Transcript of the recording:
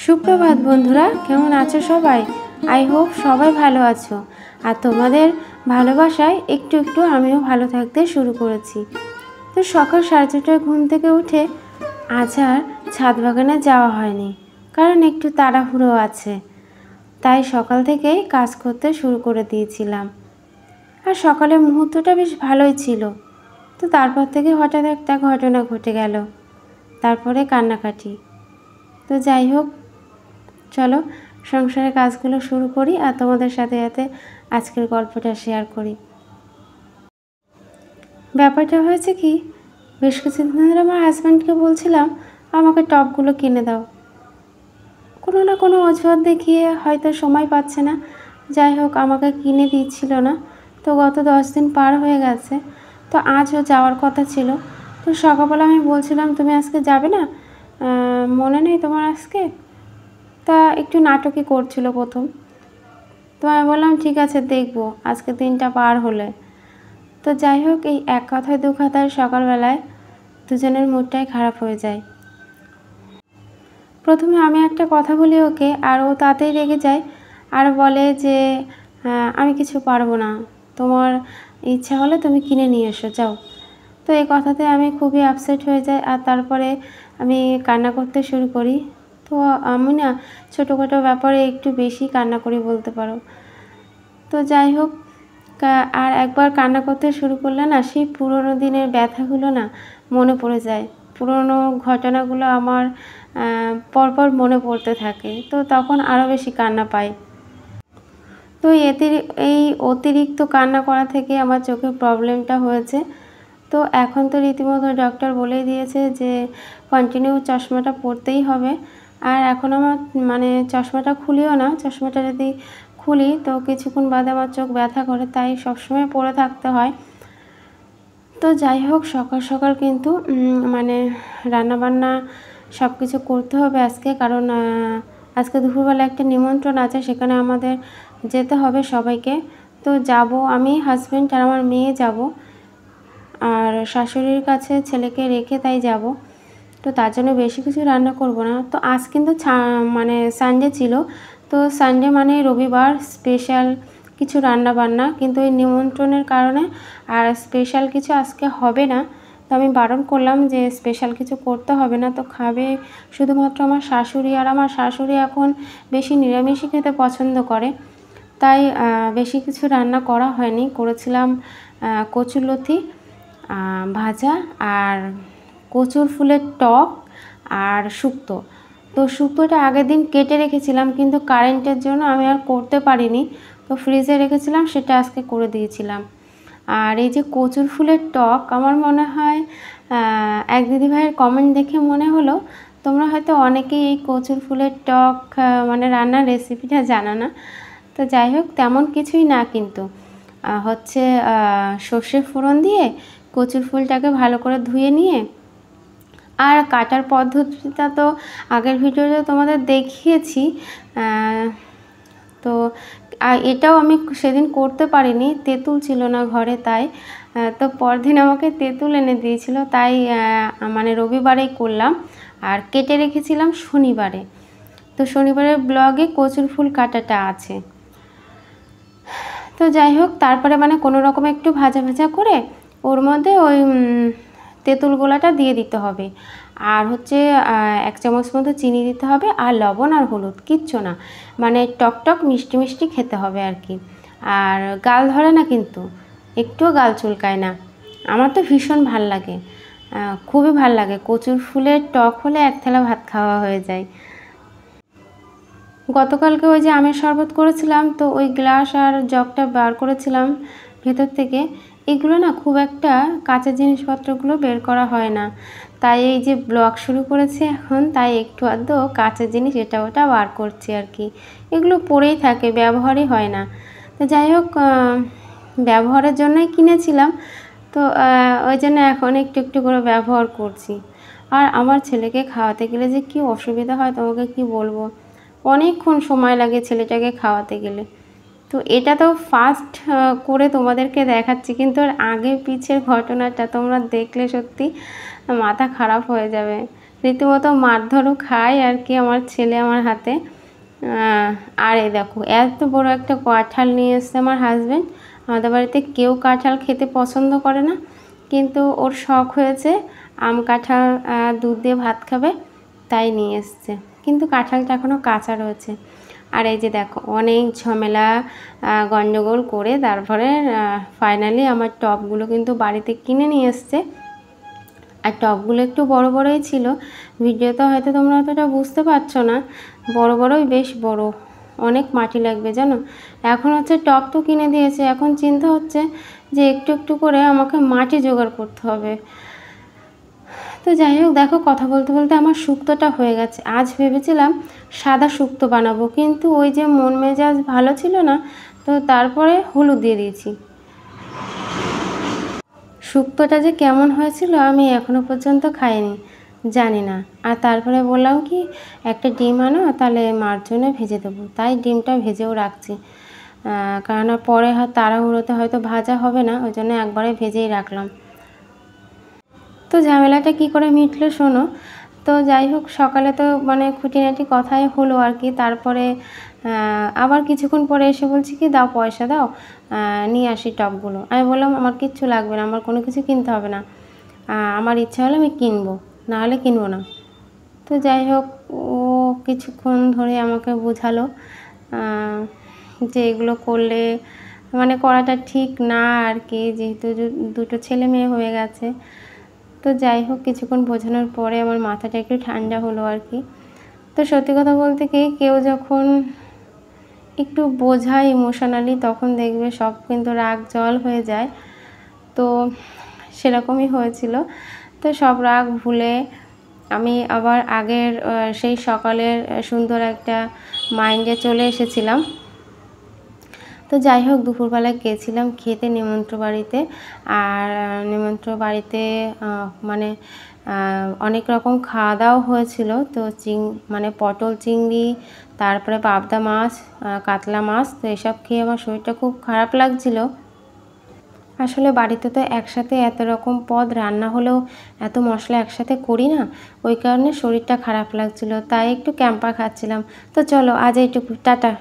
সুপ্রভাত বন্ধুরা, কেমন আছো সবাই? আই হোপ সবাই ভালো আছো। আর তোমাদের ভালোবাসায় একটু একটু আমিও ভালো থাকতে শুরু করেছি। তো সকাল 4:30টায় ঘুম থেকে উঠে আজ আর ছাদ বাগানে যাওয়া হয়নি, কারণ একটু তাড়াহুড়ো আছে। তাই সকাল থেকেই কাজ করতে শুরু করে দিয়েছিলাম। আর সকালের মুহূর্তটা বেশ ভালোই ছিল। তো তারপর থেকে হঠাৎ একটা ঘটনা ঘটে গেল, তারপরে কান্নাকাটি। তো যাই হোক, চলো সংসারের কাজগুলো শুরু করি আর তোমাদের সাথে আজকের গল্পটা শেয়ার করি। ব্যাপারটা হয়েছে কি, বেশ কিছুদিন ধরে আমার হাজব্যান্ডকে বলছিলাম আমাকে টবগুলো কিনে দাও। কোনো না কোনো অজুহাত দেখিয়ে হয়তো সময় পাচ্ছে না, যাই হোক আমাকে কিনে দিচ্ছিল না। তো গত 10 দিন পার হয়ে গেছে, তো আজও যাওয়ার কথা ছিল। তো সকালবেলা আমি বলছিলাম তুমি আজকে যাবে না, মনে নেই তোমার আজকে? তা একটু নাটকই করছিল প্রথম। তো আমি বললাম ঠিক আছে, দেখবো আজকে দিনটা পার হলে। তো যাই হোক, এই এক কথায় দু কথায় সকালবেলায় দুজনের মুডটাই খারাপ হয়ে যায়। প্রথমে আমি একটা কথা বলি ওকে, আর ও তাতেই রেগে যায় আর বলে যে আমি কিছু পারবো না, তোমার ইচ্ছা হলে তুমি কিনে নিয়ে এসো, যাও। তো এই কথাতে আমি খুবই আপসেট হয়ে যাই আর তারপরে আমি কান্না করতে শুরু করি। তো আমি না ছোটোখাটো ব্যাপারে একটু বেশি কান্না করি বলতে পারো। তো যাই হোক, আর একবার কান্না করতে শুরু করলে না সেই পুরোনো দিনের ব্যথাগুলো না মনে পড়ে যায়। পুরোনো ঘটনাগুলো আমার পরপর মনে পড়তে থাকে, তো তখন আরও বেশি কান্না পাই। তো এই অতিরিক্ত কান্না করা থেকে আমার চোখের প্রবলেমটা হয়েছে। তো এখন তো রীতিমতো ডক্টর বলেই দিয়েছে যে কন্টিনিউ চশমাটা পরতেই হবে। আর এখন আমার চশমাটা খুলিও না, চশমাটা যদি খুলি তো কিছুক্ষণ বাদে আমার চোখ ব্যথা করে, তাই সবসময় পরে থাকতে হয়। তো যাই হোক, সকাল সকাল কিন্তু রান্নাবান্না সব কিছু করতে হবে আজকে, কারণ আজকে দুপুরবেলা একটা নিমন্ত্রণ আছে, সেখানে আমাদের যেতে হবে সবাইকে। তো যাব আমি, হাজব্যান্ড আর আমার মেয়ে যাব, আর শাশুড়ির কাছে ছেলেকে রেখে তাই যাব। তো তার জন্য বেশি কিছু রান্না করব না। তো আজ কিন্তু সানডে ছিল, তো সানডে রবিবার স্পেশাল কিছু রান্না বান্না, কিন্তু এই নিমন্ত্রণের কারণে আর স্পেশাল কিছু আজকে হবে না। তো আমি বারণ করলাম যে স্পেশাল কিছু করতে হবে না, তো খাবে শুধুমাত্র আমার শাশুড়ি। আর আমার শাশুড়ি এখন বেশি নিরামিষই খেতে পছন্দ করে, তাই বেশি কিছু রান্না করা হয়নি। করেছিলাম কচুরলতি ভাজা আর কচুর ফুলের টক আর শুক্তো। তো শুক্তোটা আগের দিন কেটে রেখেছিলাম, কিন্তু কারেন্টের জন্য আমি আর করতে পারিনি, তো ফ্রিজে রেখেছিলাম, সেটা আজকে করে দিয়েছিলাম। আর এই যে কচুর ফুলের টক, আমার মনে হয় এক দিদিভাইয়ের কমেন্ট দেখে মনে হলো তোমরা হয়তো অনেকেই এই কচুর ফুলের টক রান্নার রেসিপিটা জানো না। তো যাই হোক, তেমন কিছুই না, কিন্তু হচ্ছে সর্ষে ফোড়ন দিয়ে কচুর ফুলটাকে ভালো করে ধুয়ে নিয়ে, আর কাটার পদ্ধতিটা তো আগের ভিডিওতে তোমাদের দেখিয়েছি। তো এটাও আমি সেদিন করতে পারিনি, তেঁতুল ছিল না ঘরে, তাই তো পরদিন আমাকে তেঁতুল এনে দিয়েছিল, তাই রবিবারেই করলাম আর কেটে রেখেছিলাম শনিবারে। তো শনিবারের ব্লগে কচুর ফুল কাটাটা আছে। তো যাই হোক, তারপরে কোনো রকম একটু ভাজা ভাজা করে ওর মধ্যে ওই তেঁতুল গোলাটা দিয়ে দিতে হবে, আর হচ্ছে 1 চামচ মতো চিনি দিতে হবে, আর লবণ আর হলুদ, কিচ্ছু না, টকটক মিষ্টি মিষ্টি খেতে হবে আর কি। আর গাল ধরে না, কিন্তু একটুও গাল চুলকায় না। আমার তো ভীষণ ভাল লাগে, খুবই ভাল লাগে। কচুর ফুলের টক হলে 1 থালা ভাত খাওয়া হয়ে যায়। গতকালকে ওই যে আমের শরবত করেছিলাম, তো ওই গ্লাস আর জগটা বার করেছিলাম ভেতর থেকে। এগুলো না খুব একটা কাঁচা জিনিসপত্রগুলো বের করা হয় না, তাই এই যে ব্লগ শুরু করেছি এখন, তাই একটু আধটু কাঁচা জিনিস এটা ওটা বার করছি আর কি। এগুলো পড়েই থাকে, ব্যবহারই হয় না। তো যাই হোক, ব্যবহারের জন্যই কিনেছিলাম, তো ওই জন্য এখন একটু একটু করে ব্যবহার করছি। আর আমার ছেলেকে খাওয়াতে গেলে যে কী অসুবিধা হয় তোমাকে কি বলবো, অনেকক্ষণ সময় লাগে ছেলেটাকে খাওয়াতে গেলে। তো এটা তো ফার্স্ট করে তোমাদেরকে দেখাচ্ছি, কিন্তু আর আগে পিছের ঘটনাটা তোমরা দেখলে সত্যি মাথা খারাপ হয়ে যাবে। রীতিমতো মারধরও খায় আর কি আমার ছেলে আমার হাতে। আর এই দেখো এত বড় একটা কাঁঠাল নিয়ে এসছে আমার হাজব্যান্ড। আমাদের বাড়িতে কেউ কাঁঠাল খেতে পছন্দ করে না, কিন্তু ওর শখ হয়েছে আম কাঁঠাল দুধ দিয়ে ভাত খাবে, তাই নিয়ে এসছে। কিন্তু কাঁঠালটা এখনও কাঁচা রয়েছে। আর এই যে দেখো অনেক ঝামেলা গণ্ডগোল করে তারপরে ফাইনালি আমার টবগুলো কিন্তু বাড়িতে কিনে নিয়ে এসছে। আর টবগুলো একটু বড় বড়ই ছিল, ভিডিওতে হয়তো তোমরা অতটা বুঝতে পারছো না, বড় বড়ই বেশ বড়, অনেক মাটি লাগবে জানো। এখন হচ্ছে টব তো কিনে দিয়েছে, এখন চিন্তা হচ্ছে যে একটু একটু করে আমাকে মাটি জোগাড় করতে হবে। তো যাই হোক দেখো কথা বলতে বলতে আমার শুক্তোটা হয়ে গেছে। আজ ভেবেছিলাম সাদা শুক্তো বানাবো, কিন্তু ওই যে মন মেজাজ ভালো ছিল না, তো তারপরে হলুদ দিয়ে দিয়েছি। শুক্তোটা যে কেমন হয়েছিল আমি এখনও পর্যন্ত খাইনি, জানি না। আর তারপরে বললাম কি একটা ডিম আনো, তাহলে মার জন্য ভেজে দেবো, তাই ডিমটা ভেজেও রাখছি। কারণ পরে তাড়াহুড়োতে হয়তো ভাজা হবে না, ওই জন্য একবারে ভেজেই রাখলাম। তো ঝামেলাটা কি করে মিটলো শোনো। তো যাই হোক সকালে তো মানে খুঁটিনাটি কথাই হলো আর কি। তারপরে আবার কিছুক্ষণ পরে এসে বলছি কি দাও পয়সা দাও, নিয়ে আসি টবগুলো। আমি বললাম আমার কিচ্ছু লাগবে না, আমার কোনো কিছু কিনতে হবে না, আমার ইচ্ছা হলে আমি কিনবো, না হলে কিনবো না। তো যাই হোক ও কিছুক্ষণ ধরে আমাকে বোঝালো যে এগুলো করলে মানে করাটা ঠিক না আর কি, যেহেতু দুটো ছেলে মেয়ে হয়ে গেছে। তো যাই হোক কিছুক্ষণ বোঝানোর পরে আমার মাথাটা একটু ঠান্ডা হলো আর কি। তো সত্যি কথা বলতে কি কেউ যখন একটু বোঝায় ইমোশনালি, তখন দেখবে সব কিন্তু রাগ জল হয়ে যায়। তো সেরকমই হয়েছিল। তো সব রাগ ভুলে আমি আবার আগের সেই সকালের সুন্দর একটা মাইন্ডে চলে এসেছিলাম। তো যাই হোক দুপুরবেলায় গেছিলাম খেতে নিমন্ত্রণ বাড়িতে। আর নিমন্ত্রণ বাড়িতে মানে অনেক রকম খাওয়া দাওয়া হয়েছিল। তো মানে পটল চিংড়ি, তারপরে পাবদা মাছ, কাতলা মাছ, তো এসব খেয়ে আমার শরীরটা খুব খারাপ লাগছিল। আসলে বাড়িতে তো একসাথে এত রকম পদ রান্না হলেও এত মশলা একসাথে করি না, ওই কারণে শরীরটা খারাপ লাগছিল, তাই একটু ক্যাম্পার খাচ্ছিলাম। তো চলো আজ এইটুকু, টাটা।